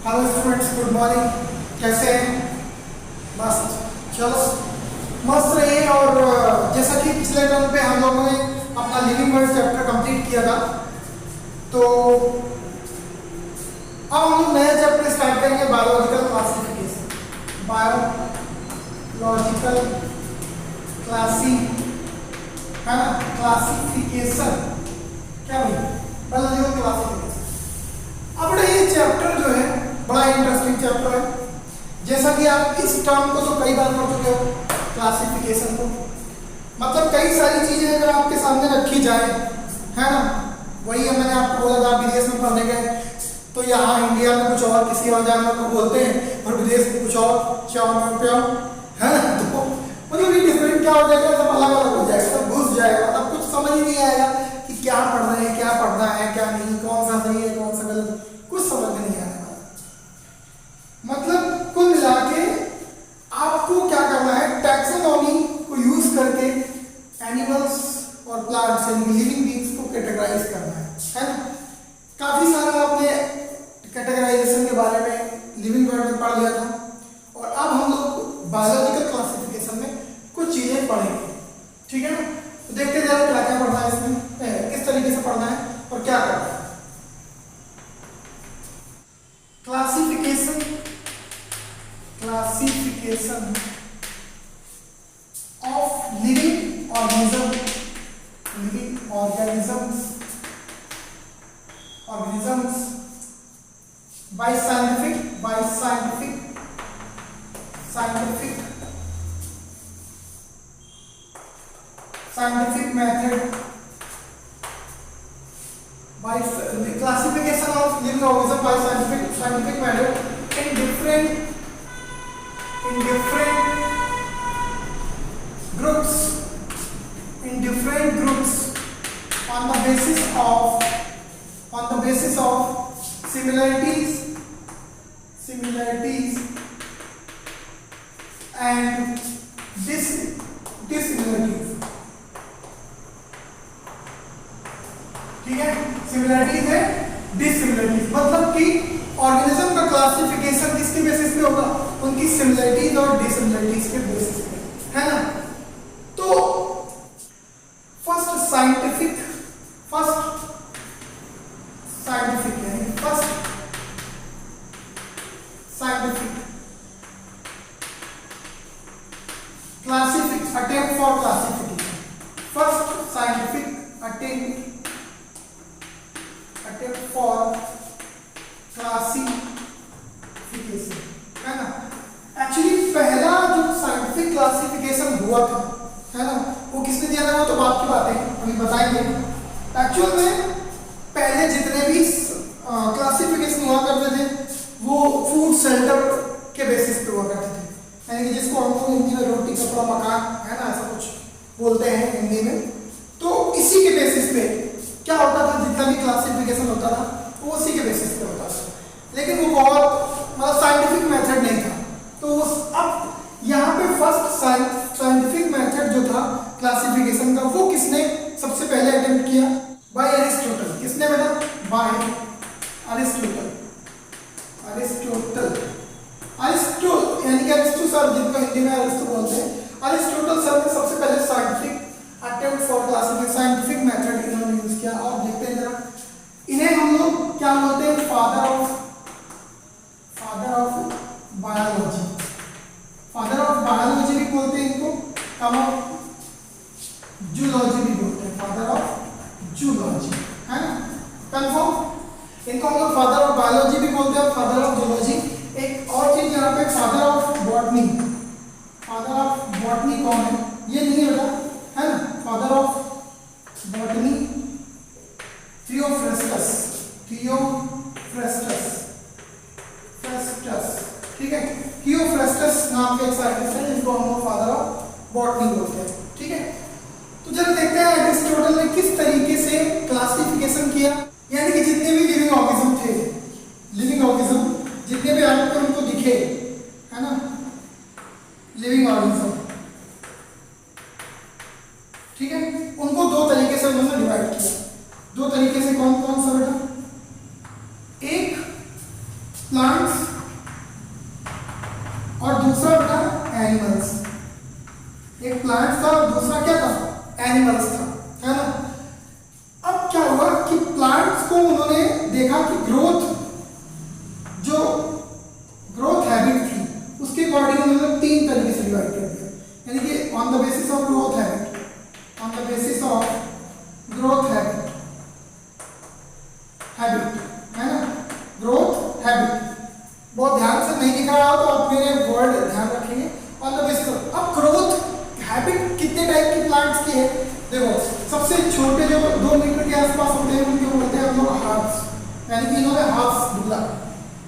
Hello students, good morning. कैसे हैं? मस्त, चलो मस्त रहिए। और जैसा कि पिछले टर्म पे हम लोगों ने अपना लिविंग वर्ल्ड चैप्टर कंप्लीट किया था, तो अब हम लोग नया चैप्टर स्टार्ट करेंगे, बायोलॉजिकल क्लासिफिकेशन। बायोलॉजिकल क्लासिफिकेशन क्या भाई? Biological classification. अब ये चैप्टर जो है बड़ा इंटरेस्टिंग चैप्टर है। जैसा कि आप इस टर्म को तो कई बार पढ़ चुके हो, क्लासिफिकेशन को। मतलब कई सारी चीजें अगर आपके सामने रखी जाए, है ना, वही मैंने आपको बोला था, विदेश में पढ़ने गए तो यहाँ इंडिया में कुछ और किसी और जानवर को बोलते हैं और विदेश में कुछ और, चाव है ना। तो मतलब ये डिफरेंट क्या हो जाएगा, सब अलग अलग हो जाएगा, सब घुस जाएगा, मतलब कुछ समझ ही नहीं आएगा कि क्या पढ़ रहे हैं, क्या पढ़ना है क्या नहीं, कौन सा सही है कौन सा गलत, कुछ समझ में नहीं आने वाला। मतलब कुल मिला के आपको क्या करना है, टैक्सोनॉमी को यूज करके एनिमल्स और प्लांट्स यानी लिविंग बीइंग्स को कैटेगराइज करना है ना। काफी सारा आपने कैटेगराइजेशन के बारे में लिविंग वर्ल्ड में पढ़ लिया था, और अब हम लोग बायोलॉजिकल क्लासिफिकेशन में कुछ चीजें पढ़ेंगे, ठीक है ना। तो देखते जाओ क्या क्या पढ़ना है इसमें, किस तरीके से पढ़ना है और क्या करना है। Classification of living organisms by scientific method, by classification of living organisms by scientific method in different groups on the basis of similarities and dissimilarities, ठीक है। सिमिलरिटीज है, डिससिमिलरिटीज, मतलब कि ऑर्गेनिज्म का क्लासिफिकेशन किसके बेसिस पे होगा, उनकी सिमिलरिटीज और डिससिमिलरिटीज के बेसिस पे, है ना। तो first scientific attempt for classification, first scientific attempt for classification, है ना। एक्चुअली पहला जो साइंटिफिक क्लासिफिकेशन हुआ था, है ना, वो किसने दिया था, वो तो बात की बात है, अभी बताएंगे। एक्चुअल में पहले जितने भी क्लासिफिकेशन हुआ करते थे वो फूड शेल्टर के बेसिस पे हुआ करते थे, यानी कि जिसको हम लोग हिंदी में रोटी कपड़ा मकान, है ना, ऐसा कुछ बोलते हैं हिंदी में। तो इसी के बेसिस पे क्या होता था, जितना भी क्लासिफिकेशन होता था वो उसी के बेसिस पे होता था, लेकिन वो बहुत मतलब साइंटिफिक मेथड नहीं था। तो अब यहाँ पे फर्स्ट साइंटिफिक मेथड जो था क्लासिफिकेशन का, वो किसने सबसे पहले अटेम्प्ट किया, बाय एरिस्टोटल। किसने बेटा? बाय अरिस्टोटल यानी कि अरिस्टो सर, जिनको हिंदी में अरिस्टो बोलते हैं, अरिस्टोटल सर ने सबसे पहले scientific attempt for classification scientific method इन्होंने यूज किया। और देखते हैं जरा, इन्हें हम लोग क्या बोलते हैं, फादर ऑफ बायोलॉजी भी बोलते हैं इनको, जूलॉजी भी बोलते हैं, फादर ऑफ जूलॉजी, है ना, कंफर्म। इनको हम लोग फादर ऑफ बायोलॉजी भी बोलते हैं, फादर ऑफ जूलॉजी। एक और चीज यहाँ पे, फादर ऑफ बॉटनी कौन है, ये नहीं है बेटा, है ना। फादर ऑफ बॉटनी थियोफ्रेस्टस, ठीक है। थियोफ्रेस्टस नाम के एक साइंटिस्ट है जिनको हम लोग फादर ऑफ बॉटनी बोलते हैं, ठीक है। तो जब देखते हैं एरिस्टोटल ने किस तरीके से क्लासिफिकेशन किया, यानी कि जितने भी लिविंग ऑर्गेनिज्म जितने भी आपको उनको दिखे, है ना, लिविंग ऑर्गेनिज्म, ठीक है, उनको दो तरीके से उन्होंने डिवाइड किया। दो तरीके से कौन कौन सा बेटा? एक प्लांट्स एनिमल्स। एक प्लांट था और दूसरा क्या था, एनिमल्स था, है ना। अब क्या हुआ कि प्लांट्स को उन्होंने देखा कि ग्रोथ हैबिट थी उसके अकॉर्डिंग उन्होंने 3 तरीके से डिवाइड कर दिया, यानी कि on the basis of growth habit, on the basis of growth habit, है ना, ग्रोथ हैबिट। बहुत ध्यान से नहीं लिखा रहा हो तो आप मेरे वर्ड ध्यान रखेंगे। ऑन द बेसिस ऑफ, अब ग्रोथ हैबिट कितने टाइप की प्लांट्स की है, देखो सबसे छोटे जो 2 मीटर के आसपास होते हैं उनको बोलते हैं हम लोग हार्ब्स, यानी कि इन्होंने हार्ब्स बोला।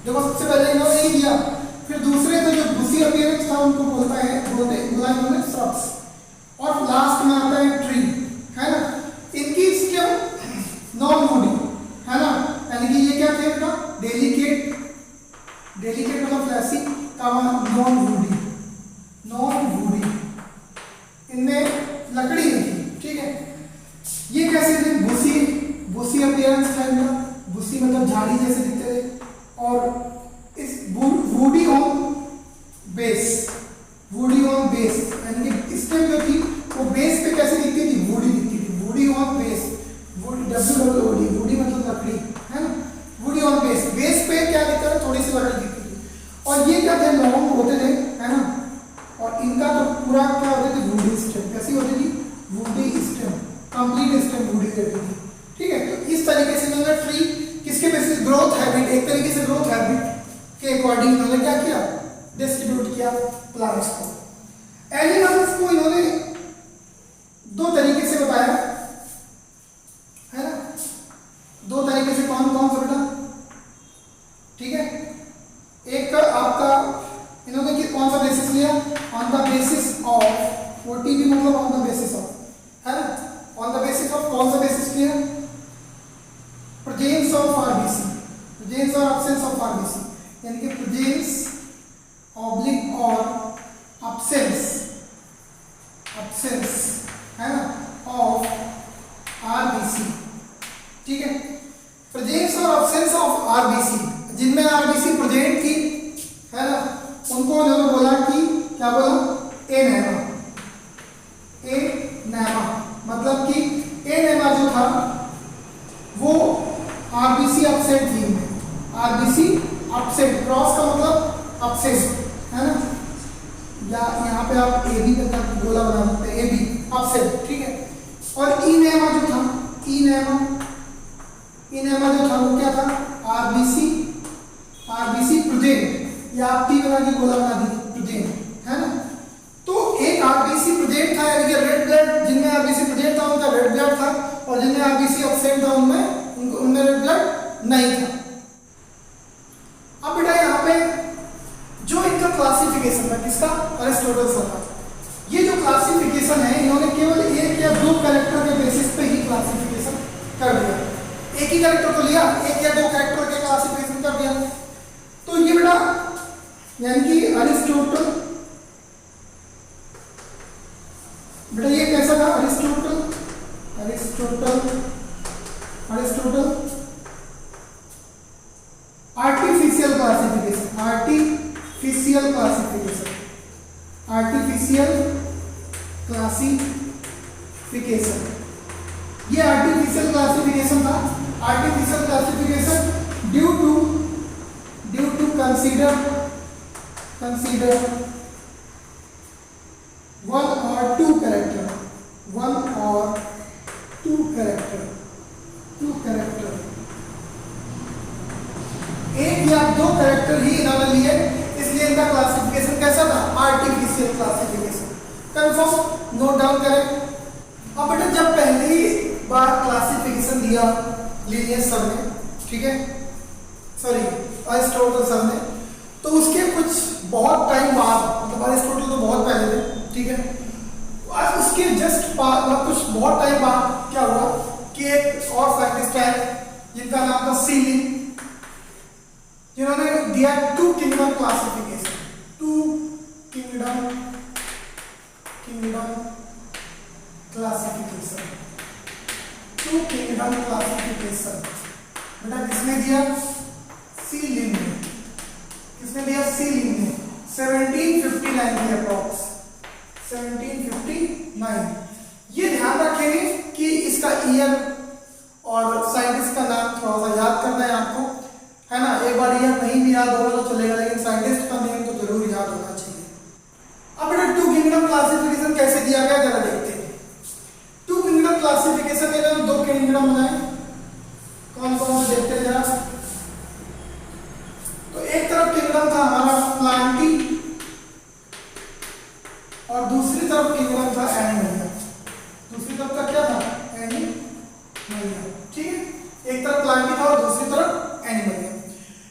देखो सबसे पहले इन्होंने यही दिया, फिर दूसरे तो जो बुशी अपीयरेंस था उनको बोला इन्होंने श्रब्स, और लास्ट में आता है ट्री, है ना। इनकी स्टेम नॉन वुडी, है ना, यानी कि ये क्या थे इनका डेलिकेट मतलब फ्लैसी का नॉन वुडी, इनमें लकड़ी नहीं थी, ठीक है। ये कैसे थे, बुशी अपीयरेंस था इनका, बुशी मतलब झाड़ी जैसे दिखते थे, और इस वुडी ऑन बेस, यानी कि स्टेम जो थी वो बेस पे कैसे दिखती थी, वुडी दिखती थी, वुडी ऑन बेस, वुडी मतलब लकड़ी, है ना, वुडी ऑन बेस पे क्या दिखता है, थोड़ी सी लकड़ी दिखती थी। और ये क्या थे, लॉन्ग होते थे, है ना, और इनका तो पूरा क्या होते थे, वुडी स्टेम, कैसी होती थी, woody stem, complete stem woody रहती थी, ठीक है। तो इस तरीके से इन्होंने ट्री किसके बेसिस, ग्रोथ हैबिट, एक तरीके से ग्रोथ हैबिट के अकॉर्डिंग इन्होंने क्या किया, डिस्ट्रीब्यूट किया प्लांट्स को। एनिमल्स को इन्होंने 2 तरीके से बताया, है ना, 2 तरीके से, कौन कौन सा बेटा, ठीक है। एक आपका इन्होंने कौन सा बेसिस लिया, on the basis of, OTP मतलब ऑन द बेसिस ऑफ, है ना, ऑन द बेसिस ऑफ कौन सा बेसिस लिया, प्रेजेंस ऑफ आरबीसी, प्रेजेंस और एब्सेंस ऑफ आरबीसी, यानी कि प्रेजेंस ऑब्लिक और एब्सेंस, है ना, ऑफ आरबीसी, ठीक है। प्रेजेंस और एब्सेंस ऑफ आरबीसी, जिनमें आरबीसी प्रेजेंट थी, है ना, उनको उन्होंने बोला कि क्या बोला, एनेमा, मतलब कि एनेमा जो था वो आरबीसी एब्सेंट थी, आरबीसी एब्सेंट, क्रॉस का मतलब एब्सेंट, है ना, या यहाँ पे आप एबी का गोला बना सकते हैं, एबी एब्सेंट, ठीक है। और इनेमा जो था, इनेमा जो था वो क्या था, आरबीसी प्रेजेंट, या आप टी बना के गोला बना दीजिए, प्रेजेंट, है ना। तो एक आरबीसी प्रेजेंट था, यानी कि रेड ब्लड, जिनमें आरबीसी प्रेजेंट था उनका रेड ब्लड था, और जिनमें आरबीसी एब्सेंट था उनमें रेड ब्लड नहीं था। अब बेटा यहाँ पे जो इनका क्लासिफिकेशन था किसका, अरिस्टोटल का, ये जो क्लासिफिकेशन है इन्होंने केवल 1 या 2 कैरेक्टर के बेसिस पे ही क्लासिफिकेशन कर दिया, एक ही कैरेक्टर को लिया, 1 या 2 कैरेक्टर के क्लासिफिकेशन कर दिया। तो ये बेटा यानी कि अरिस्टोटल, बेटा ये कैसा था, अरिस्टोटल आर्टिफिशियल क्लासिफिकेशन, ये आर्टिफिशियल क्लासिफिकेशन था। Artificial classification due to consider one or two character, एक या 2 कैरेक्टर ही इन्होंने लिए, इसलिए इनका क्लासिफिकेशन कैसा था, artificial classification. Confirm, note down करें। अब बेटा जब पहली बार क्लासिफिकेशन दिया लीनियस सर ने, ठीक है, सॉरी अरिस्टोटल सर ने, तो उसके कुछ बहुत टाइम बाद, मतलब अरिस्टोटल तो बहुत पहले थे, ठीक है, उसके जस्ट कुछ बहुत टाइम बाद क्या हुआ कि एक और साइंटिस्ट है जिनका नाम था सीलिंग, जिन्होंने दिया 2 किंगडम क्लासिफिकेशन, 2 किंगडम क्लासिफिकेशन। बेटा किसने दिया, सीलिंग ने, 1759 1759 की अप्रॉक्स 1759। ये ध्यान रखेंगे कि इसका ईयर और साइंटिस्ट का नाम थोड़ा सा याद करना है आपको, है ना। एक बार ईयर नहीं भी याद होगा तो चलेगा, लेकिन साइंटिस्ट का नेम तो जरूर याद होना चाहिए। अब बेटा टू किंगडम क्लासिफिकेशन कैसे दिया गया जरा देखते हैं। टू किंगडम क्लासिफिकेशन में दो किंगडम बनाए, कौन कौन से देखते हैं जरा। तो एक तरफ किंगडम था हमारा प्लांटी और दूसरी तरफ किंगडम था एनिमलिया। दूसरी तरफ का क्या था, एनिमलिया, ठीक है। एक तरफ प्लांटी था और दूसरी तरफ एनिमलिया।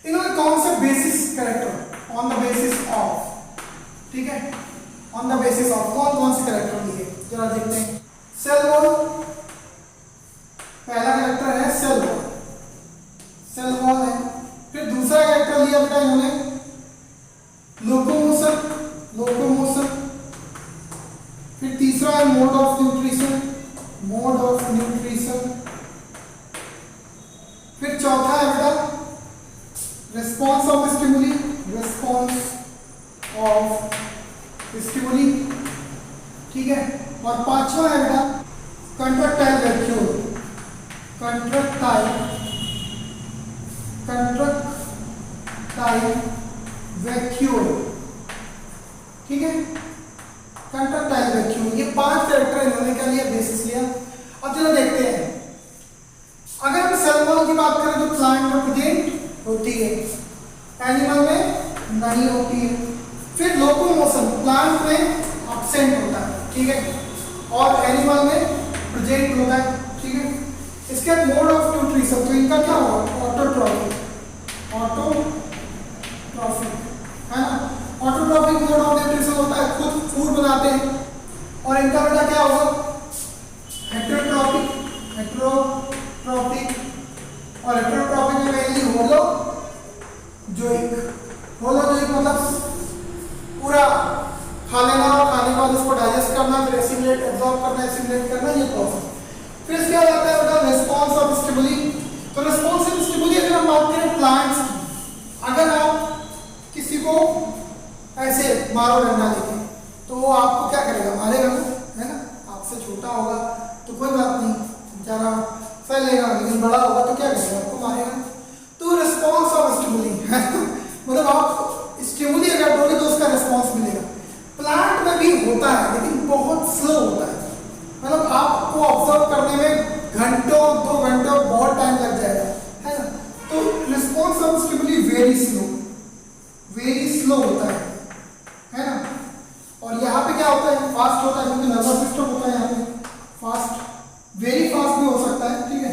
इन्होंने कौन से basis character, on the basis of, ठीक है, ऑन द बेसिस ऑफ कौन कौन से कैरेक्टर लिए जरा देखते हैं। सेल वॉल, पहला कैरेक्टर है सेल वॉल, सेल वॉल है। फिर दूसरा कैरेक्टर लिया बेटा इन्होंने लोकोमोशन, लोकोमोशन। फिर तीसरा है mode of nutrition, mode of nutrition. फिर चौथा है बेटा response of stimuli, response of stimuli, ठीक है। और पांचवा है बेटा कंट्रैक्टाइल वैक्यूल, कंट्रैक्टाइल वैक्यूल, ठीक है, कंट्रैक्टाइल वैक्यूल। ये पांच कैरेक्टर इन्होंने क्या लिया, बेसिस लिया। अब चलो देखते हैं, अगर हम सेल वॉल की बात करें तो प्लांट में प्रेजेंट होती है, एनिमल में नहीं होती है। फिर लोकोमोशन प्लांट में एब्सेंट होता है, ठीक है, और एनिमल में प्रेजेंट होता है, ठीक है। इसके बाद मोड ऑफ न्यूट्रिशन, तो इनका क्या होगा, ऑटोट्रॉफिक, ऑटोट्रॉफिक, है ना। ऑटोट्रॉफिक मोड ऑफ न्यूट्रिशन होता है, खुद फूड बनाते हैं। और इनका बेटा क्या होगा, हेटेरोट्रॉफिक, हेटेरोट्रॉफिक। और हेटेरोट्रॉफिक में मेनली होलोजोइक, होलोजोइक मतलब पूरा खा लेना और खाने के बाद उसको डाइजेस्ट करना, फिर एसिमिलेट, एब्जॉर्ब करना, एसिमिलेट करना, ये प्रोसेस। फिर इसके बाद आता है बेटा रिस्पॉन्स ऑफ स्टिमुली। तो रिस्पॉन्स ऑफ स्टिमुली अगर हम बात करें प्लांट्स की, अगर आप किसी को ऐसे मारो डंडा लेके तो वो आपको क्या करेगा, मारेगा, है ना। आपसे छोटा होगा तो कोई बात नहीं, बेचारा सह लेगा, लेकिन बड़ा होगा तो क्या करेगा, आपको मारेगा। तो रिस्पॉन्स ऑफ स्टिमुली मतलब आप स्टिमुली अगर दोगे तो उसका रिस्पॉन्स मिलेगा। प्लांट में भी होता है लेकिन बहुत स्लो होता है, मतलब आपको ऑब्जर्व करने में घंटों 2 घंटों बहुत टाइम लग जाएगा, है ना। तो response of stimuli very slow होता है ना। और यहाँ पे क्या होता है, फास्ट होता है, क्योंकि नर्वस सिस्टम होता है यहाँ पे फास्ट, वेरी फास्ट भी हो सकता है, ठीक है।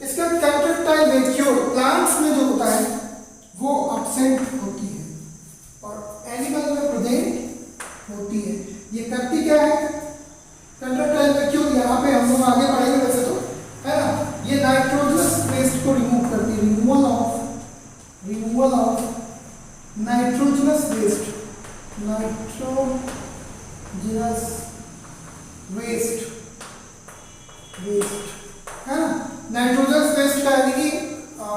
इसका कंट्रैक्टाइल वैक्यूल प्लांट्स में जो होता है वो एब्सेंट होती है और एनिमल में प्रेजेंट होती है। ये करती क्या है, कंट्रैक्टाइल वैक्यूल, यहाँ पे हम लोग आगे पढ़ेंगे वैसे तो, है ना। ये नाइट्रोजनस वेस्ट को रिमूव करती है, removal of nitrogenous waste, nitrogenous waste, है ना। नाइट्रोजनस वेस्ट का यानी कि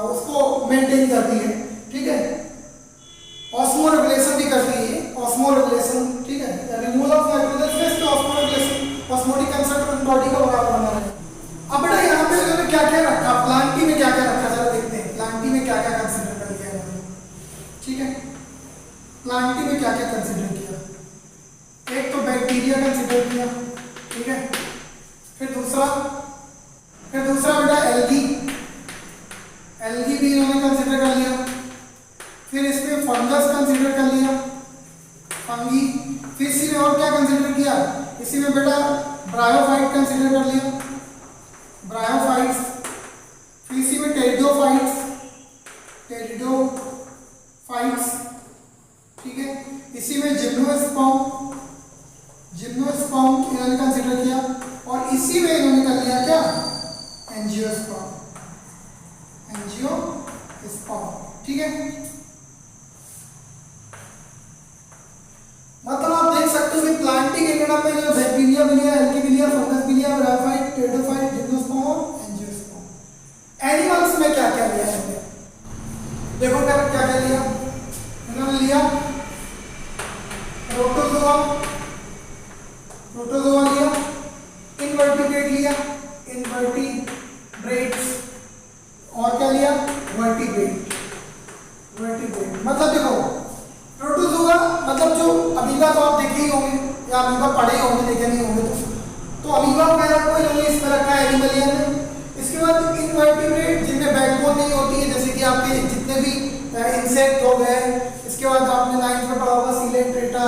उसको मेंटेन करती है, ठीक है। ऑस्मो रेगुलेशन भी करती है, ऑस्मो रेगुलेशन, ठीक है। Removal of nitrogenous waste, osmoregulation, osmotic concentration body का बराबर बना है। अब बेटा यहाँ पे उन्होंने क्या क्या रखा, प्लांटी में क्या क्या रखा जरा देखते हैं। प्लांटी में क्या क्या कंसीडर कर लिया है, ठीक है। प्लांटी में क्या क्या कंसीडर किया, एक तो बैक्टीरिया कंसीडर किया, ठीक है। फिर दूसरा बेटा एल्गी भी इन्होंने कंसीडर कर लिया। फिर इसमें फंगस कंसीडर कर लिया, फंगी। फिर इसी में और क्या कंसीडर किया, इसी में बेटा ब्रायोफाइट कंसीडर कर लिया, ब्रायोफाइट्स। फिर इसी में टेरिडोफाइट्स, ठीक है। इसी में जिम्नोस्पर्म इन्होंने कंसीडर किया और इसी में इन्होंने कर लिया क्या, एंजियोस्पर्म, ठीक है। मतलब आप देख सकते हो कि प्लांटिंग एंगेडम में जो बैक्टीरिया भी लिया, एल्गी भी लिया, फंगस भी लिया, ब्रायोफाइट, टेरिडोफाइट, जिम्नोस्पर्म और एंजियोस्पर्म। एनिमल्स में क्या क्या लिया है, देखो क्या क्या लिया, इन्होंने लिया प्रोटोजोआ, प्रोटोजोआ, प्रोटोजोआ लिया, इनवर्टिब्रेट लिया, इनवर्टिब्रेट्स, और क्या लिया, वर्टिब्रेट, वर्टिब्रेट। मतलब देखो प्रोटोजोआ मतलब जो अमीबा तो आप देखे ही होंगे या अमीबा पढ़े ही होंगे, देखे नहीं होंगे तो अमीबा वगैरह को इन्होंने इस तरह रखा है एनिमलियन में। इसके बाद इनवर्टिब्रेट जिनमें बैकबोन नहीं होती है, जैसे कि आपके जितने भी इंसेक्ट हो गए, इसके बाद आपने 9th में पढ़ा होगा सीलेंट्रेटा,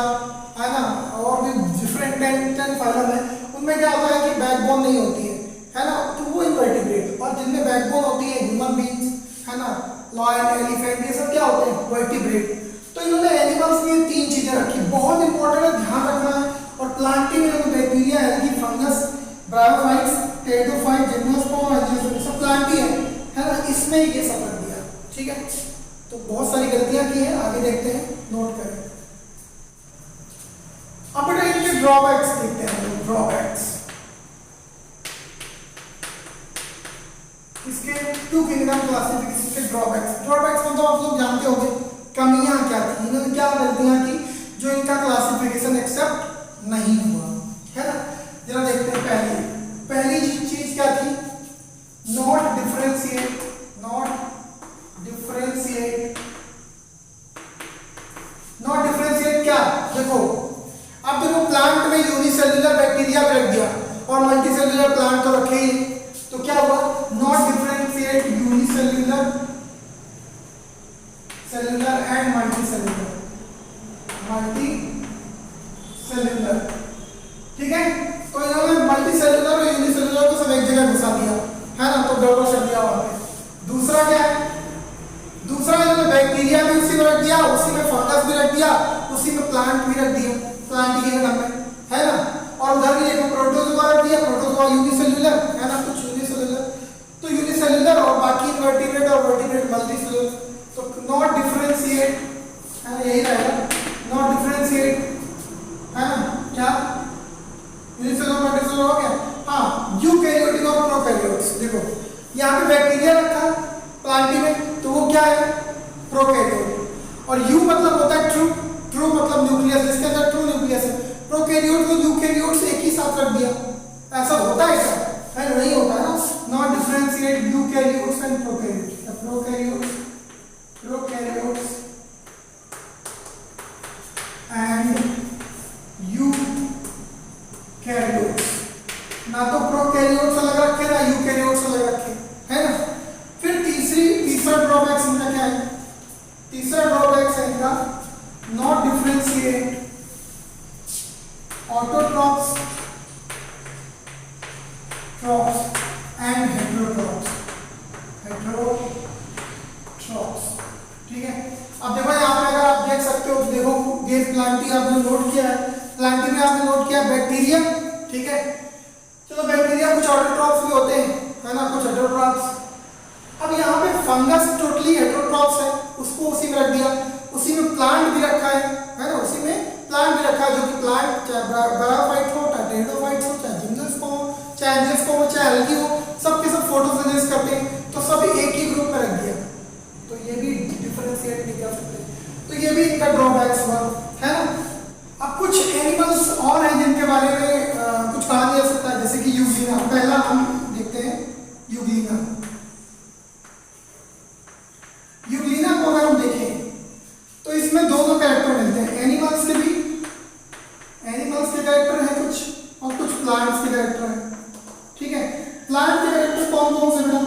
है ना, और भी डिफरेंट 10 फाइलम है, उनमें क्या होता है कि बैकबोन नहीं होती है ना, तो वो इनवर्टिब्रेट। और जिनमें बैकबोन होती है ह्यूमन बींग्स, है ना, लॉयन, एलिफेंट, ये सब क्या होते हैं, वर्टिब्रेट। तो इन्होंने एनिमल्स में 3 चीजें रखी, बहुत इंपॉर्टेंट है, ध्यान रखना है। और प्लांटी में bacteria, algae, fungus, bryophytes, pteridophyte, gymnosperm, angiosperm, सब प्लांटी है ना, इसमें ये सब रख दिया, ठीक है। तो बहुत सारी गलतियां की हैं, आगे देखते हैं, नोट करें। अब बेटा इनके ड्रॉबैक्स देखते हैं, ड्रॉबैक्स इसके टू किंगडम क्लासिफिकेशन के ड्रॉबैक्स। ड्रॉबैक्स मतलब आप लोग जानते होंगे कमियां क्या थी, इन्होंने क्या गलतियां की जो इनका क्लासिफिकेशन एक्सेप्ट नहीं हुआ, है ना। जरा देखते हैं पहली चीज क्या थी, not differentiate, not differentiate, not differentiate क्या, देखो अब देखो प्लांट में यूनिसेल्युलर बैक्टीरिया रख दिया और मल्टीसेल्युलर प्लांट तो रखे ही, तो क्या हुआ, not differentiate unicellular, cellular and multicellular, multicellular, ठीक है। तो इन्होंने मल्टीसेल्युलर और यूनिसेल्युलर को सब एक जगह घुसा दिया, है ना, तो गड़बड़ कर दिया वहां पे। दूसरा क्या है, दूसरा इन्होंने बैक्टीरिया भी उसी में रख दिया, उसी में फंगस भी रख दिया, उसी में प्लांट भी रख दिया, प्लांट के नाम में, है ना। और उधर भी देखो प्रोटोजोआ रख दिया, प्रोटोजोआ यूनिसेल्युलर, है ना, कुछ यूनिसेल्युलर, तो यूनिसेल्युलर और बाकी इनवर्टिब्रेट और वर्टिब्रेट मल्टीसेल्युलर। तो नॉट डिफरेंशिएट, है ना, यही रहेगा, नॉट डिफरेंशिएट, है ना, क्या यूनिसेल्युलर मल्टीसेल्युलर हो गया। हाँ, यूकैरियोटिक और प्रोकैरियोट्स, देखो यहाँ पे बैक्टीरिया रखा प्लांटी में, तो वो क्या है, प्रोकैरियोट। और यू मतलब होता है ट्रू, ट्रू मतलब न्यूक्लियस, जिसके अंदर ट्रू न्यूक्लियस है। प्रोकैरियोट को यूकैरियोट्स एक ही साथ रख दिया, ऐसा होता है क्या, है नहीं होता है ना। Not differentiate eukaryotes and prokaryotes, prokaryotes, prokaryotes and eukaryotes, ना तो प्रोकैरियोट्स अलग रखे ना यूकैरियोट्स अलग रखे, है ना। फिर तीसरा ड्रॉबैक्स इनका क्या है, तीसरा ड्रॉबैक्स है इनका not differentiate autotrophs, trophs and heterotrophs, heterotrophs, ठीक है। अब देखो यहाँ पे अगर आप देख सकते हो, देखो ये प्लांटी आपने नोट किया है, प्लांटी में आपने नोट किया बैक्टीरिया, ठीक है। चलो बैक्टीरिया कुछ ऑटोट्रॉप्स भी होते हैं, है ना, कुछ हेटेरोट्रॉप्स। अब यहाँ पे फंगस टोटली हेटेरोट्रॉप्स है, उसको उसी में रख दिया, उसी में प्लांट भी रखा है ना, उसी में प्लांट भी रखा है, जो कि प्लांट चाहे ब्रायोफाइट हो, चाहे टेरिडोफाइट हो, चाहे जिम्नोस्पर्म हो, चाहे एंजियोस्पर्म हो, चाहे एल्गी हो, सबके सब फोटोसिंथेसिस करते हैं, तो सब एक ही ग्रुप में रख दिया, तो ये भी डिफरेंशिएट नहीं कर सकते, तो ये भी इनका ड्रॉबैक्स हुआ, है ना। अब कुछ एनिमल्स और हैं जिनके बारे में कुछ कहा जा सकता है, जैसे कि यूग्लिना। पहला हम देखते हैं यूग्लिना। यूग्लिना को अगर हम देखें तो इसमें दोनों कैरेक्टर मिलते हैं, एनिमल्स के भी, एनिमल्स के कैरेक्टर हैं कुछ और कुछ प्लांट्स के कैरेक्टर हैं, ठीक है। प्लांट के कैरेक्टर कौन कौन से बेटा,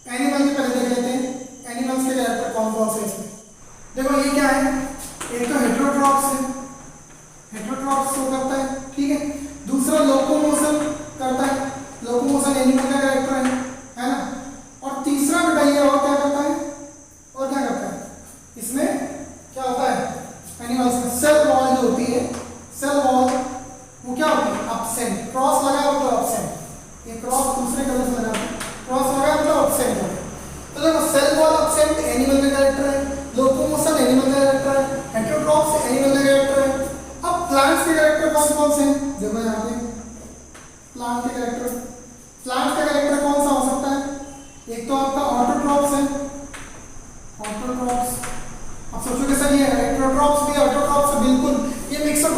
एनिमल के पहले देख लेते हैं, एनिमल्स के कैरेक्टर कौन कौन से इसमें। देखो ये क्या है, एक तो हेटेरोट्रॉप्स है, हेटेरोट्रॉप्स शो करता है, ठीक है। दूसरा लोकोमोशन करता है, लोकोमोशन एनिमल का कैरेक्टर है ना। और तीसरा बेटा ये और क्या करता है, और क्या करता है, इसमें क्या होता है, एनिमल्स में सेल वॉल जो होती है, सेल वॉल वो क्या होती है, एब्सेंट, क्रॉस लगा मतलब एब्सेंट, ये क्रॉस दूसरे कलर से लगा, क्रॉस लगा मतलब एब्सेंट हो गया। तो देखो सेल वॉल एब्सेंट एनिमल का कैरेक्टर है, लोकोमोशन एनिमल का कैरेक्टर है, हेटेरोट्रॉप्स एनिमल का कैरेक्टर है। अब प्लांट्स के कैरेक्टर कौन कौन से हैं, देखो यहाँ पे प्लांट के कैरेक्टर, प्लांट का कैरेक्टर कौन सा हो सकता है, एक तो आपका ऑटोट्रॉप्स है, ऑटोट्रॉप्स। अब सोचो कि सर ये हेटेरोट्रॉप्स भी ऑटोट्रॉप्स बिल्कुल, ये मिक्सड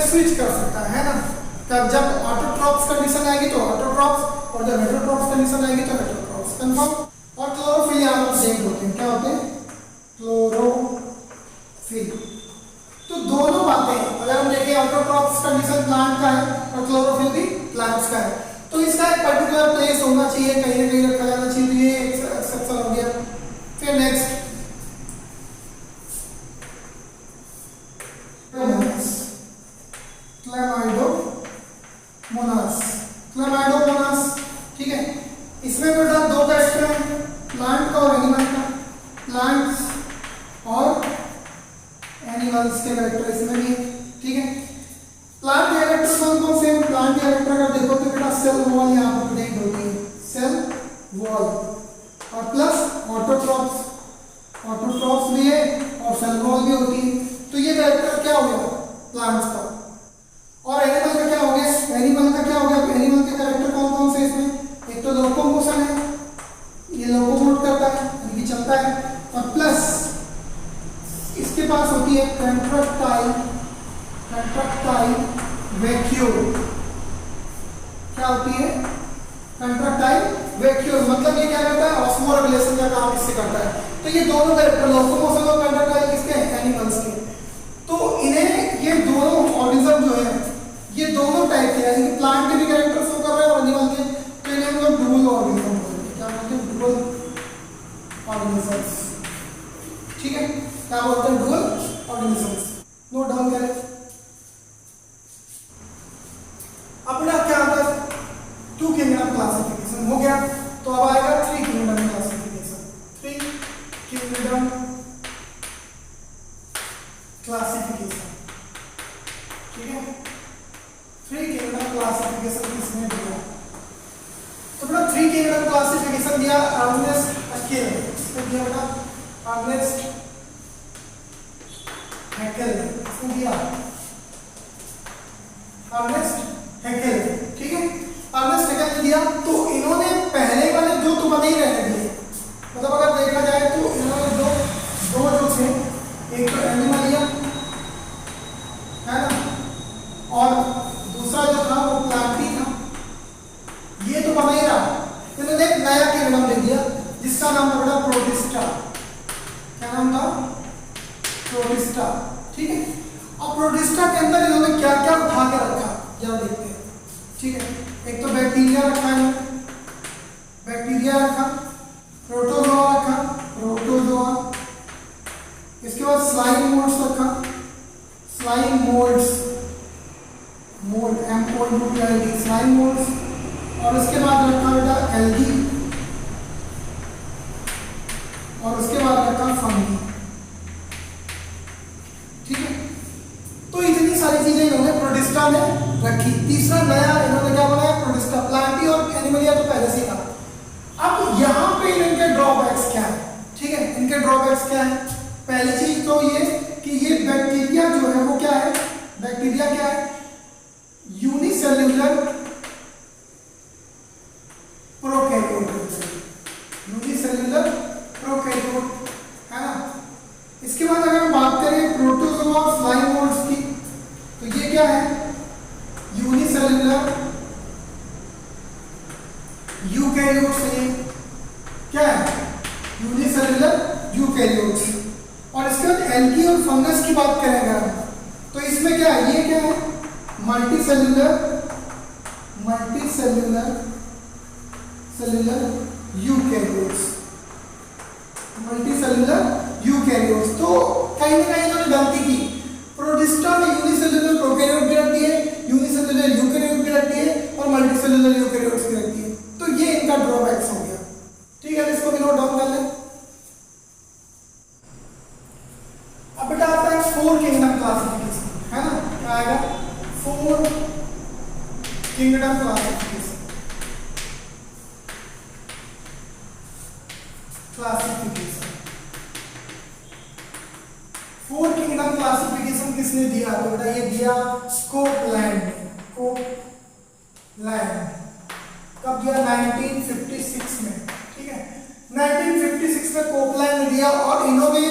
स्विच कर सकता है ना। तब जब ऑटोट्रॉप्स कंडीशन आएगी तो ऑटोट्रॉप्स, और जब हेटेरोट्रॉप्स कंडीशन आएगी तो हेटेरोट्रॉप्स, कंफर्म। और क्लोरोफिल यहाँ पर सेम होते हैं, क्या होते हैं, क्लोरोफिल। तो दोनों बातें अगर हम देखें, ऑटोट्रॉप्स कंडीशन प्लांट का है और क्लोरोफिल भी प्लांट्स का है, तो इसका एक पर्टिकुलर प्लेस होना चाहिए, कहीं ना कहीं रखा जाना चाहिए, तो ये एक्सेप्शन हो गया। फिर नेक्स्ट क्लैमाइडोमोनास, क्लैमाइडोमोनास, ठीक है। इसमें बेटा दो कैरेक्टर हैं, प्लांट का और एनिमल का। प्लांट्स और एनिमल्स के कैरेक्टर इसमें भी है, ठीक है। प्लांट कैरेक्टर कौन कौन से हैं? प्लांट कैरेक्टर अगर देखो तो बेटा सेल वॉल यहाँ पर प्रेजेंट होती है, सेल वॉल, और प्लस ऑटोट्रॉप्स, ऑटोट्रॉप्स भी है और सेल वॉल भी होती है। तो ये कैरेक्टर क्या हो गया प्लांट्स का। और एनिमल का क्या हो गया, एनिमल का क्या हो गया, एनिमल के कैरेक्टर कौन कौन से इसमें, एक तो लोकोमोशन है, ये लोकोमोट करता है यानी कि चलता है, और प्लस इसके पास होती है कंट्रैक्टाइल, कंट्रैक्टाइल वैक्यूल। क्या होती है, कंट्रैक्टाइल वैक्यूल, मतलब ये क्या करता है, ऑस्मोरेगुलेशन का काम इससे करता है। तो ये दोनों कैरेक्टर लोकोमोशन और कंट्रैक्टाइल किसके हैं, एनिमल्स के। तो इन्हें ये दोनों ऑर्गेनिज्म जो है ये दोनों टाइप के, यानी कि प्लांट के भी कैरेक्टर शो कर रहे हैं और एनिमल के, तो इन्हें हम लोग डुअल ऑर्गेनिज्म बोलते हैं। क्या बोलते हैं, डुअल ऑर्गेनिजम्स, ठीक है। क्या बोलते हैं, डुअल ऑर्गेनिजम्स। नोट डाउन करें। अपना क्या होता है, टू किंगडम क्लासिफिकेशन हो गया, तो अब आएगा three kingdom classification, three kingdom classification, ठीक है। थ्री किंगडम क्लासिफिकेशन किसने दिया, तो बेटा थ्री किंगडम क्लासिफिकेशन दिया अर्नेस्ट हैकेल, इसने दिया बेटा अर्नेस्ट हैकेल, इसने दिया अर्नेस्ट हैकेल, ठीक है। अर्नेस्ट हैकेल ने दिया, तो इन्होंने पहले वाले दो तो बने ही रहने दिए, मतलब अगर देखा जाए तो इन्होंने दो जो थे, एक तो एनिमलिया है ना, और दूसरा जो था वो प्लांटी था, ये तो बना ही रहा। इन्होंने एक नया किंगडम दे दिया जिसका नाम था बेटा प्रोटिस्टा। क्या नाम था, प्रोटिस्टा, ठीक है। और प्रोटिस्टा के अंदर इन्होंने क्या क्या उठा के रखा जरा देखते हैं, ठीक है। एक तो बैक्टीरिया रखा है, बैक्टीरिया रखा, प्रोटोजोआ रखा, प्रोटोजोआ, इसके बाद स्लाइम मोल्ड्स रखा, slime moulds, mould MOLD, slime moulds, और उसके बाद रखा बेटा एल्गी, और उसके बाद रखा फंगी, ठीक है। तो इतनी सारी चीजें इन्होंने प्रोटिस्टा में रखी। तीसरा नया इन्होंने क्या बनाया, प्रोटिस्टा। प्लांटी और एनिमलिया तो पहले से था। अब यहाँ पे इनके ड्रॉबैक्स क्या है, ठीक है। इनके ड्रॉबैक्स क्या है, पहली चीज तो ये कि ये बैक्टीरिया जो है वो क्या है, बैक्टीरिया क्या है, यूनिसेल्युलर प्रोकैरियोट, यूनिसेल्युलर प्रोकैरियोट, है ना। इसके बाद अगर हम बात करें प्रोटोजोआ और स्लाइम मोल्ड्स की, तो ये क्या है, यूनिसेल्युलर यूकैरियोट्स है, क्या है, यूनिसेल्युलर यूकैरियोट्स। और इसके बाद एल्गी और फंगस की बात करें अगर हम, तो इसमें क्या है, ये क्या है, मल्टीसेल्युलर यूकैरियोट्स, मल्टीसेल्युलर यूकैरियोट्स। तो कहीं ना कहीं इन्होंने गलती की, प्रोटिस्टा में यूनिसेल्युलर प्रोकैरियोट भी रख दिए, यूनिसेल्युलर यूकैरियोट भी रख दिए, और मल्टीसेल्युलर यूकैरियोट्स भी रख दिए। तो ये इनका ड्रॉबैक्स हो गया, ठीक है। इसको भी नोट डाउन कर लें। अब बेटा आता है फोर किंगडम क्लासिफिकेशन, है ना। क्या आएगा, four kingdom classification, four kingdom classification किसने दिया, तो बेटा ये दिया कोपलैंड, कोपलैंड। कब दिया, 1956 में, ठीक है। 1956 में कोपलैंड ने दिया, और इन्होंने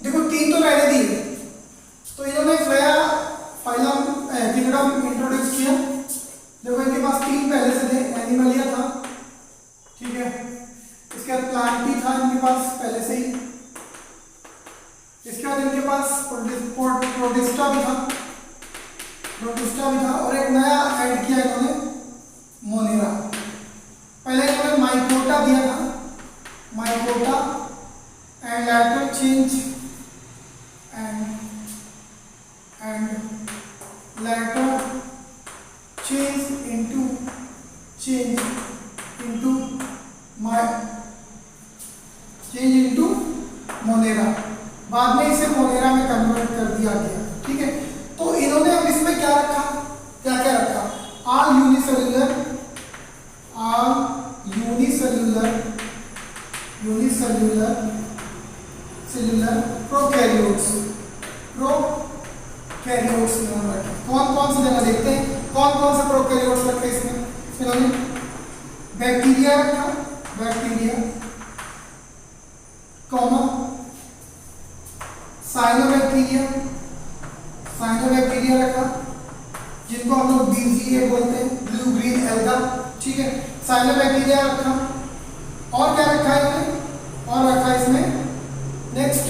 देखो तीन तो रहने दिए, तो इन्होंने एक नया फाइलम प्रोटिस्टा भी था, और एक नया ऐड किया इन्होंने मोनेरा। पहले इन्होंने माइकोटा दिया था, mycota, and later change and later change into Monera. बाद में इसे मोनेरा में कन्वर्ट कर दिया गया। ठीक है, तो इन्होंने अब इसमें क्या रखा, क्या क्या रखा, all unicellular प्रोकैरियोट्स नाम रखे। कौन कौन से देना देखते हैं, कौन कौन से प्रोकैरियोट्स रखे इसमें। इन्होंने बैक्टीरिया रखा, बैक्टीरिया, कॉमन साइनोबैक्टीरिया रखा, जिनको हम लोग BGA बोलते हैं, ब्लू ग्रीन एल्गा। ठीक है, साइनोबैक्टीरिया रखा, और क्या रखा है इन्होंने, और रखा इसमें नेक्स्ट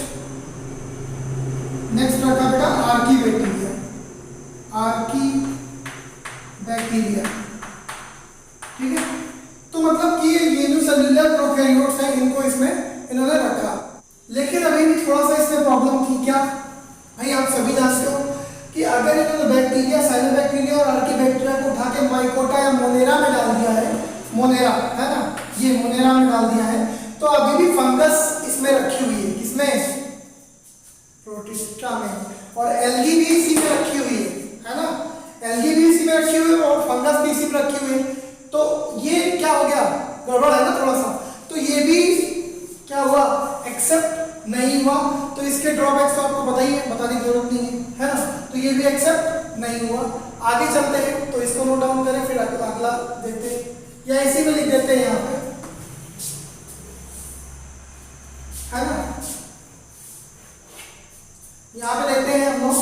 रखा बेटा आर्कीबैक्टीरिया, ठीक है। तो मतलब कि ये यूनिसेल्युलर प्रोकैरियोट्स हैं, इनको इसमें इन्होंने रखा। लेकिन अभी भी थोड़ा सा इसमें प्रॉब्लम थी। क्या भाई, आप सभी जानते हो कि अगर इन्होंने बैक्टीरिया, साइनोबैक्टीरिया और आर्कीबैक्टीरिया को उठा के माइकोटा या मोनेरा में डाल दिया है, मोनेरा है ना, ये मोनेरा में डाल दिया है, तो अभी भी फंगस इसमें रखी हुई है। किसमें, प्रोटिस्टा में, और एल्गी भी इसी में रखी हुई है ना, एल्गी भी इसी में रखी हुई है और फंगस भी इसी में रखी हुई है। तो ये क्या हो गया, गड़बड़ है ना थोड़ा सा। तो ये भी क्या हुआ, एक्सेप्ट नहीं हुआ। तो इसके ड्रॉबैक्स तो आपको बताइए, बताने की जरूरत नहीं है ना। तो ये भी एक्सेप्ट नहीं हुआ। आगे चलते हैं, तो इसको नोट डाउन करें, फिर अगला देखते हैं, या इसी में लिख देते हैं यहाँ पे, है ना। यहाँ पे देखते हैं हम लोग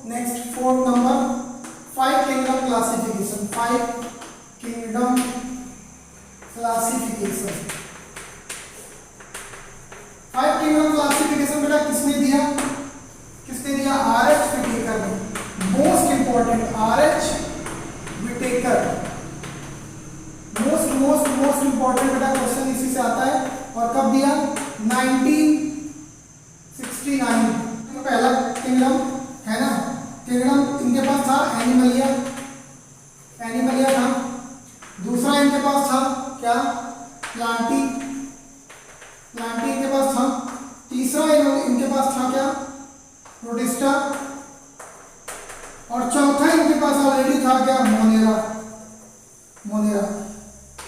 next 4 number 5 kingdom classification. 5 kingdom classification, 5 kingdom classification बेटा किसने दिया, RH विटेकर ने। Most important, RH Whittaker, most important बेटा क्वेश्चन इसी से आता है। और कब दिया, 1969। पहला किंगडम है ना, किंगडम इनके पास था एनिमलिया था। दूसरा इनके पास था क्या, प्लांटी इनके पास था। तीसरा इनके पास था क्या, प्रोटिस्टा। और चौथा इनके पास ऑलरेडी था क्या, मोनेरा।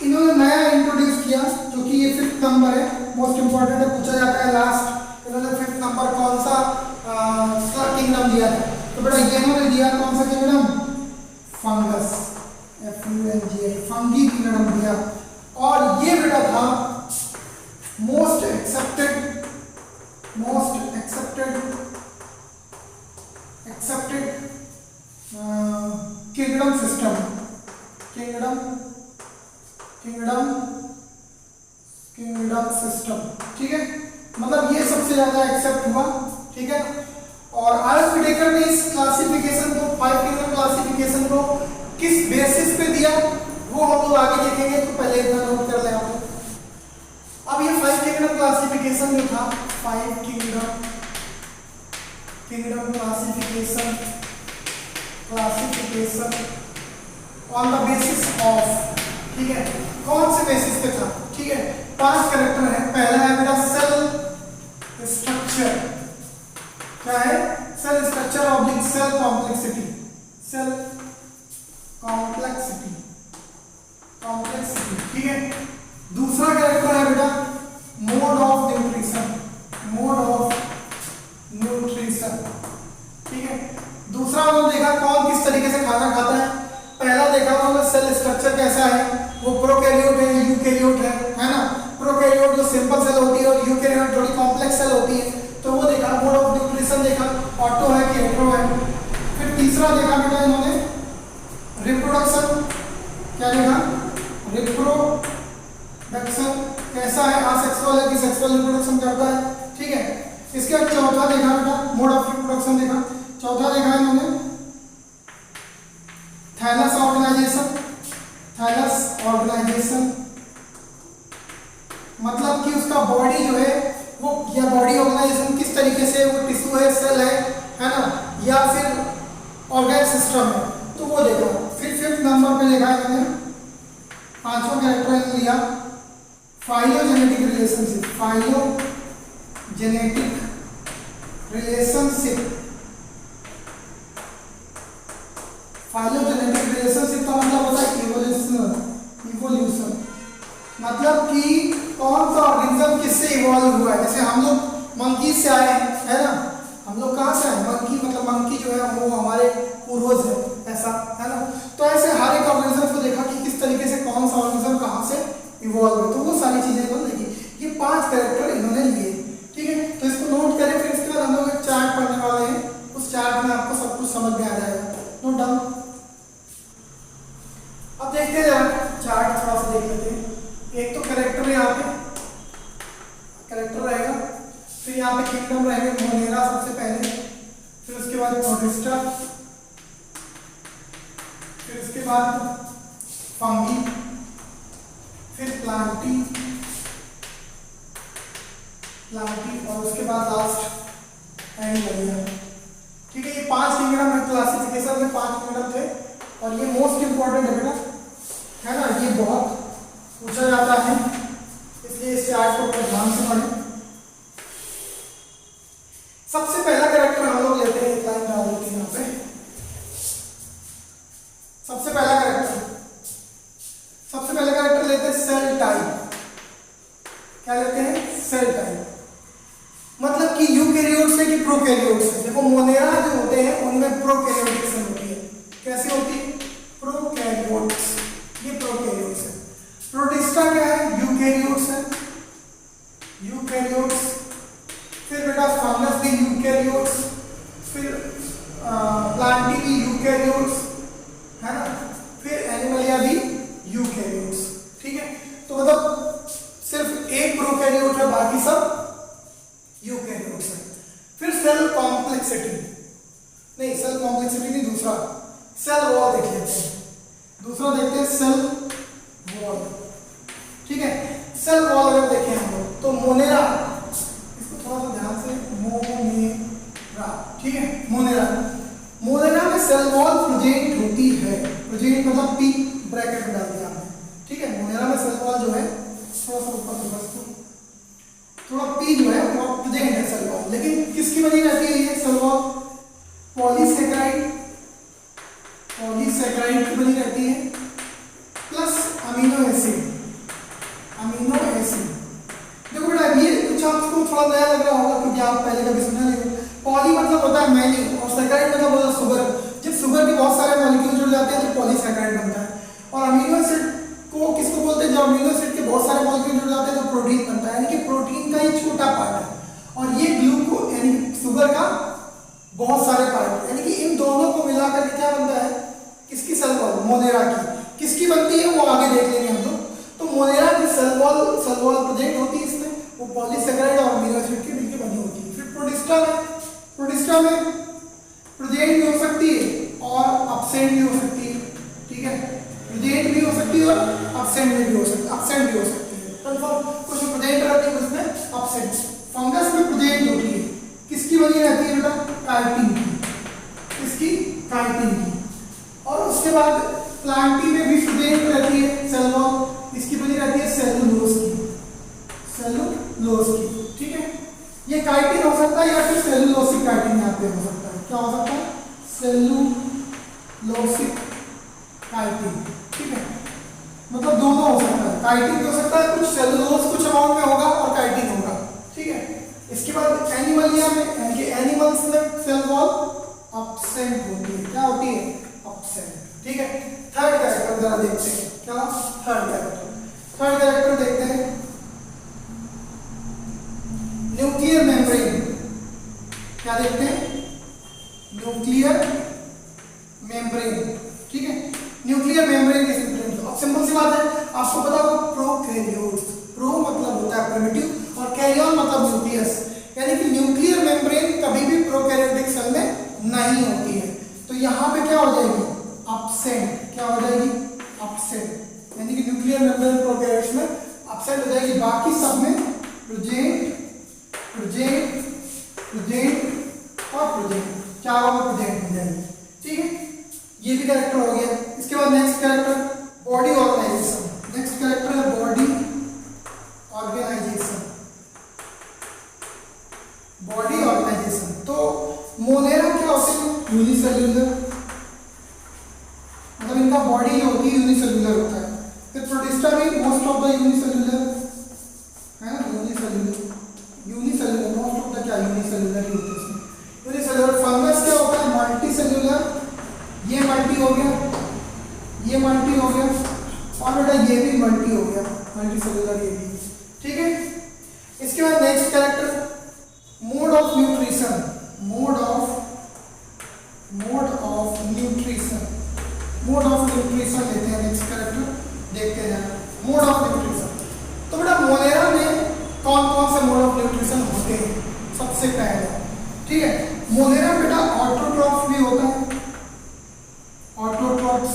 इन्होंने नया इंट्रोड्यूस किया, जो कि ये 5th नंबर है, मोस्ट इंपॉर्टेंट है, पूछा जाता है लास्ट। इन्होंने 5th नंबर कौन सा किंगडम दिया था, तो बेटा ये इन्होंने दिया कौन सा kingdom, fungus, FUNGI, fungi kingdom दिया। और ये बेटा था most accepted kingdom system, kingdom system. ठीक है, मतलब ये सबसे ज्यादा एक्सेप्ट हुआ। ठीक है, और RH विटेकर ने इस क्लासिफिकेशन को, 5 किंगडम क्लासिफिकेशन को किस बेसिस पे दिया, वो हम लोग आगे देखेंगे। तो पहले इतना नोट कर ले आप लोग। अब ये 5 किंगडम क्लासिफिकेशन जो था, 5 kingdom classification on the basis of, ठीक है, कौन से बेसिस पे था। ठीक है, 5 कैरेक्टर है। पहला है मेरा सेल स्ट्रक्चर, क्या है, cell structure oblique cell complexity, ठीक है। दूसरा कैरेक्टर है बेटा मोड ऑफ न्यूट्रिशन, ठीक है। दूसरा हमने देखा कौन किस तरीके से खाना खाता है। पहला देखा हमने सेल स्ट्रक्चर कैसा है, वो प्रोकैरियोट है, यूकैरियोट है ना। प्रोकैरियोट जो सिंपल सेल होती है और यूकैरियोट थोड़ी कॉम्प्लेक्स सेल होती है, तो वो देखा। मोड ऑफ न्यूट्रिशन देखा, ऑटो है कि हेटेरो है। फिर तीसरा देखा बेटा इन्होंने रिप्रोडक्शन, क्या देखा, रिप्रोडक्शन कैसा है, असेक्सुअल है कि सेक्सुअल रिप्रोडक्शन करता है। ठीक है, इसके बाद चौथा देखा बेटा मोड ऑफ रिप्रोडक्शन देखा। चौथा देखा या फिर ऑर्गेन सिस्टम है तो वो देखा। फिर 5th नंबर पे देखा है मैंने, 5वां कैरेक्टर लिया phylogenetic relationship. Phylogenetic relationship, phylogenetic relationship का मतलब होता है इवोल्यूशन, मतलब कि कौन सा ऑर्गेनिज्म किससे इवॉल्व हुआ है। जैसे हम लोग मंकी से आए हैं, है ना, हम लोग कहाँ से आए, मंकी, मतलब मंकी जो है वो हमारे पूर्वज है, ऐसा है ना। तो ऐसे हर एक ऑर्गेनिज्म को देखा कि किस तरीके से कौन सा ऑर्गेनिज्म कहाँ से इवॉल्व है, तो वो सारी चीजें इन्होंने देखी। ये 5 कैरेक्टर इन्होंने लिए, ठीक है। तो इसको नोट करें, फिर इसके बाद हम लोग एक चार्ट पढ़ने वाले हैं, उस चार्ट में आपको सब कुछ समझ में आ जाएगा। Note down. अब देखते हैं चार्ट थोड़ा सा देख लेते हैं। एक तो कैरेक्टर यहाँ पे कैरेक्टर रहेगा, फिर यहाँ पे किंगडम रहेंगे, मोनेरा सबसे पहले, फिर उसके बाद प्रोटिस्टा, फिर उसके बाद फंगी, फिर प्लांटी, और उसके बाद लास्ट एनिमलिया, ठीक है। ये 5 किंगडम है, क्लासिफिकेशन में 5 किंगडम थे और ये मोस्ट इंपॉर्टेंट है बेटा, है ना, ये बहुत पूछा जाता है, इसलिए इस चार्ट को ध्यान से पढ़ें। सबसे पहला कैरेक्टर हम लोग लेते हैं, एक लाइन डाल देते हैं यहाँ पे। सबसे पहला कैरेक्टर लेते हैं सेल टाइप। क्या लेते हैं, सेल टाइप, मतलब कि यूकैरियोट्स है कि प्रोकैरियोट्स है। देखो मोनेरा जो होते हैं उनमें प्रोकैरियोटिक सेल होती है। कैसी होती है, प्रोकैरियोट्स, ये प्रोकैरियोट्स है। प्रोटिस्टा क्या है, यूकैरियोट्स है, यूकैरियोट्स। फिर बेटा फंगस भी यूकैरियोट्स, फिर प्लांटी भी यूकैरियोट्स, है ना, फिर एनिमलिया भी यूकैरियोट्स, ठीक है। तो मतलब सिर्फ एक प्रोकैरियोट है, बाकी सब यूकैरियोट्स है। फिर सेल कॉम्प्लेक्सिटी, नहीं सेल कॉम्प्लेक्सिटी नहीं, दूसरा सेल वॉल देख लेते हैं। दूसरा देखते हैं सेल वॉल, ठीक है। सेल वॉल अगर देखें हम लोग तो मोनेरा, इसको थोड़ा सा ध्यान से, मोनेरा, ठीक है, मोनेरा में सेल वॉल प्रेजेंट होती है। प्रेजेंट मतलब पी ब्रैकेट में डाल दिया हमने, ठीक है। मोनेरा में सेल वॉल जो है थोड़ा सा ऊपर से बस थोड़ा पी जो है वो प्रेजेंट है सेल वॉल, लेकिन किसकी बनी रहती है ये सेल वॉल, पॉलीसेकेराइड की बनी रहती है, प्लस अमीनो एसिड। देखो बेटा ये कुछ आपको थोड़ा नया लग रहा होगा क्योंकि आप पहले कभी सुना नहीं। पॉली मतलब होता है मैनी और सेकेराइड मतलब होता है शुगर। जब शुगर के बहुत सारे मॉलिक्यूल जुड़ जाते हैं तो पॉलीसेकेराइड बनता है। और अमीनो एसिड को किसको बोलते हैं, जब अमीनो एसिड के बहुत सारे मॉलिक्यूल जुड़ जाते हैं तो प्रोटीन बनता है, यानी कि प्रोटीन का ही छोटा पार्ट है। और ये ग्लूको यानी शुगर का बहुत सारे पार्ट, यानी कि इन दोनों को मिलाकर क्या बनता है, किसकी सेल वॉल, मोनेरा की। किसकी बनती है वो आगे देख लेंगे हम लोग। तो मोनेरा की सेल वॉल प्रेजेंट होती है इसमें, वो पॉलीसेकेराइड और अमीनो एसिड की मिलकर बनी होती है। फिर प्रोटिस्टा में प्रेजेंट भी हो सकती है और अब्सेंट भी हो सकती है, ठीक है। प्रेजेंट भी हो सकती है और अब्सेंट भी हो सकती है। कंफर्म, कुछ प्रेजेंट रहती है उसमें अब्सेंट। फंगस में प्रेजेंट होती है, किसकी बनी रहती है बेटा, काइटिन की, किसकी, काइटिन की। और उसके बाद प्लांटी में भी प्रेजेंट रहती है सेल वॉल, इसकी बनी रहती है सेलुलोज की, ठीक है। ये काइटिन हो सकता है या फिर सेलुलोसिक काइटिन यहाँ पे हो सकता है। क्या हो सकता है, सेलुलोसिक काइटिन, ठीक है। मतलब दोनों हो सकता है, काइटिन भी हो सकता है, कुछ सेलुलोज कुछ अमाउंट में होगा और काइटिन होगा, ठीक है। इसके बाद एनिमलिया में, यानी कि एनिमल्स में सेल वॉल अब्सेंट होती है। क्या होती है, अब्सेंट, ठीक है। थर्ड कैरेक्टर जरा देखते हैं, क्या थर्ड कैरेक्टर देखते हैं, न्यूक्लियर मेम्ब्रेन। क्या देखते हैं, न्यूक्लियर मेम्ब्रेन, ठीक है। न्यूक्लियर मेम्ब्रेन किस अब सिंपल सी बात है, आपको पता होगा प्रोकैरियोट्स, प्रो मतलब होता है प्रिमिटिव और कैरियन मतलब न्यूक्लियस, यानी कि न्यूक्लियर मेम्ब्रेन कभी भी प्रोकैरियोटिक सेल में नहीं होती है। तो यहाँ पे क्या हो जाएगी, अब्सेंट। क्या हो जाएगी, अब्सेंट, यानी कि न्यूक्लियर मेम्ब्रेन प्रोकैरियोट्स में अब्सेंट हो जाएगी। बाकी सब में प्रेजेंट और प्रेजेंट। क्या होगा, प्रोजेक्ट हो जाएगी। ठीक है, ये भी कैरेक्टर हो गया। इसके बाद next character body organisation. Next character है बॉडी ऑर्गेनाइजेशन। बॉडी ऑर्गेनाइजेशन तो मोनेरा क्या होते हैं, यूनिसेल्युलर, मतलब इनका बॉडी जो होती है यूनिसेल्युलर होता है। फिर प्रोटिस्टा भी मोस्ट ऑफ द यूनिसेल्युलर है ना, यूनिसेल्युलर मोस्ट ऑफ द क्या यूनिसेल्युलर ही होते हैं। यूनिसेल्युलर फंगस क्या होता है, मल्टीसेल्युलर, ये मल्टी हो गया, ये मल्टी हो गया, और बेटा ये भी मल्टी हो गया, मल्टीसेल्युलर ये भी। ठीक है, इसके बाद next character mode of nutrition. Mode of nutrition, mode of nutrition लेते हैं नेक्स्ट कैरेक्टर, देखते हैं मोड ऑफ न्यूट्रिशन। तो बेटा मोनेरा में कौन कौन से मोड ऑफ न्यूट्रिशन होते हैं, सबसे पहले ठीक है, मोनेरा बेटा ऑटोट्रॉफ्स भी होता है, ऑटोट्रॉफ्स।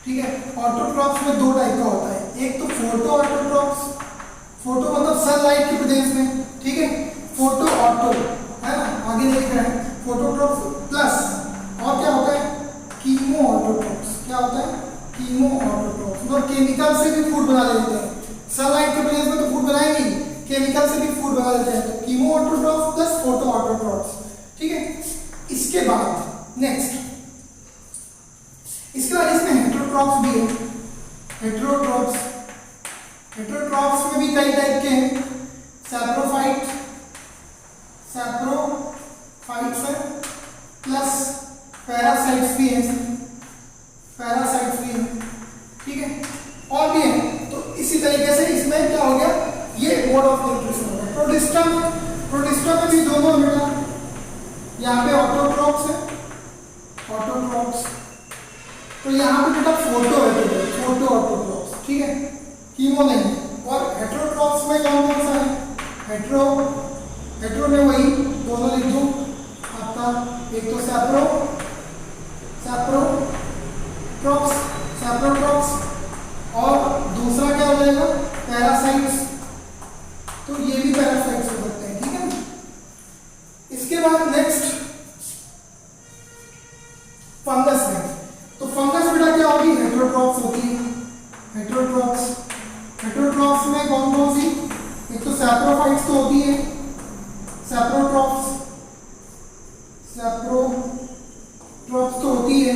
ठीक है, ऑटोट्रॉफ्स में दो टाइप का होता है, एक तो फोटो ऑटोट्रॉफ्स, फोटो मतलब सनलाइट के प्रदेश में, ठीक है, फोटो ऑटो है ना, आगे देख रहे हैं, फोटोट्रॉफ्स प्लस और क्या होता है, कीमो ऑटोट्रॉफ्स। क्या होता है, कीमो ऑटोट्रॉफ्स, मतलब केमिकल से भी फूड बना लेते हैं। सनलाइट के प्रदेश में तो फूड बनाएंगे, केमिकल से भी फूड बना लेते हैं, तो chemo autotrophs plus photo autotrophs. ठीक है, इसके बाद नेक्स्ट, इसके बाद इसमें हेटेरोट्रॉफ्स भी है। हेटेरोट्रॉफ्स, हेटेरोट्रॉफ्स में भी कई टाइप के हैं, सैप्रोफाइट, सैप्रोफाइट्स है, प्लस पैरासाइट्स भी हैं, पैरासाइट्स भी हैं। ठीक है, और भी हैं। तो इसी तरीके से इसमें क्या हो गया, ये मोड ऑफ न्यूट्रिशन हो गया। प्रोटिस्टा में भी दोनों बेटा, यहाँ पे ऑटोट्रॉफ्स है, ऑटोट्रॉफ्स, तो यहाँ पे बेटा फोटो है, फोटो ऑटोट्रॉफ्स। ठीक है, कीमो नहीं। और हेटेरोट्रॉफ्स में कौन कौन सा है, हेटेरो में वही दोनों लिख दो आपका, एक तो सैप्रोट्रॉफ्स और दूसरा क्या हो जाएगा, पैरासाइट्स। तो ये भी पैरासाइट्स हो सकते हैं। ठीक है, इसके बाद नेक्स्ट फंगस में, तो फंगस बेटा क्या होगी, हेटेरोट्रॉफ्स होती है। हेटेरोट्रॉफ्स में कौन कौन सी, एक तो सैप्रोफाइट्स तो होती है, सैप्रोट्रॉफ्स तो होती है,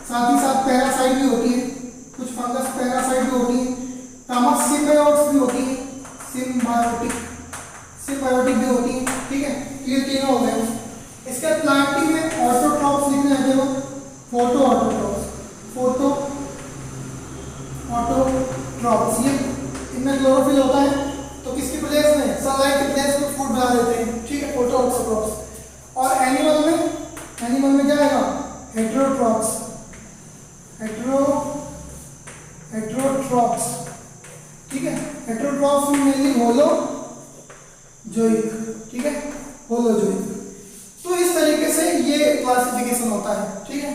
साथ ही साथ पैरासाइट भी होती है, कुछ फंगस पैरासाइट भी होती है, तामस सिम्बायोट्स भी होती है, सिम्बायोटिक भी होती है। ठीक है, ये तीनों हो गए। इसके प्लांटिंग में ऑटोट्रॉफ्स लिखने आ जाएगा, फोटो ऑटोट्रॉफ्स, ये इनमें क्लोरोफिल होता है, तो किसके प्लेस में, सनलाइट के प्लेस में फूड बना देते हैं। ठीक है, फोटो ऑटोट्रॉफ्स। और एनिमल में क्या आएगा, हेटेरोट्रॉफ्स, हेटेरोट्रॉफ्स। ठीक है, हेटेरोट्रॉफ्स में मेनली होलोजोइक। ठीक है, होलोजोइक। तो इस तरीके से ये क्लासिफिकेशन होता है। ठीक है,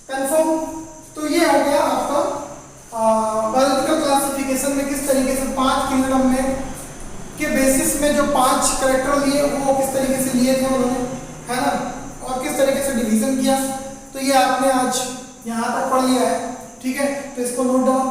कंफर्म। तो ये हो गया आपका बायोलॉजिकल क्लासिफिकेशन में किस तरीके से 5 किंगडम में के बेसिस में जो 5 कैरेक्टर लिए वो किस तरीके से लिए थे उन्होंने, है ना, और किस तरीके से डिवीजन किया। तो ये आपने आज यहाँ तक पढ़ लिया है। ठीक है, तो इसको नोट डाउन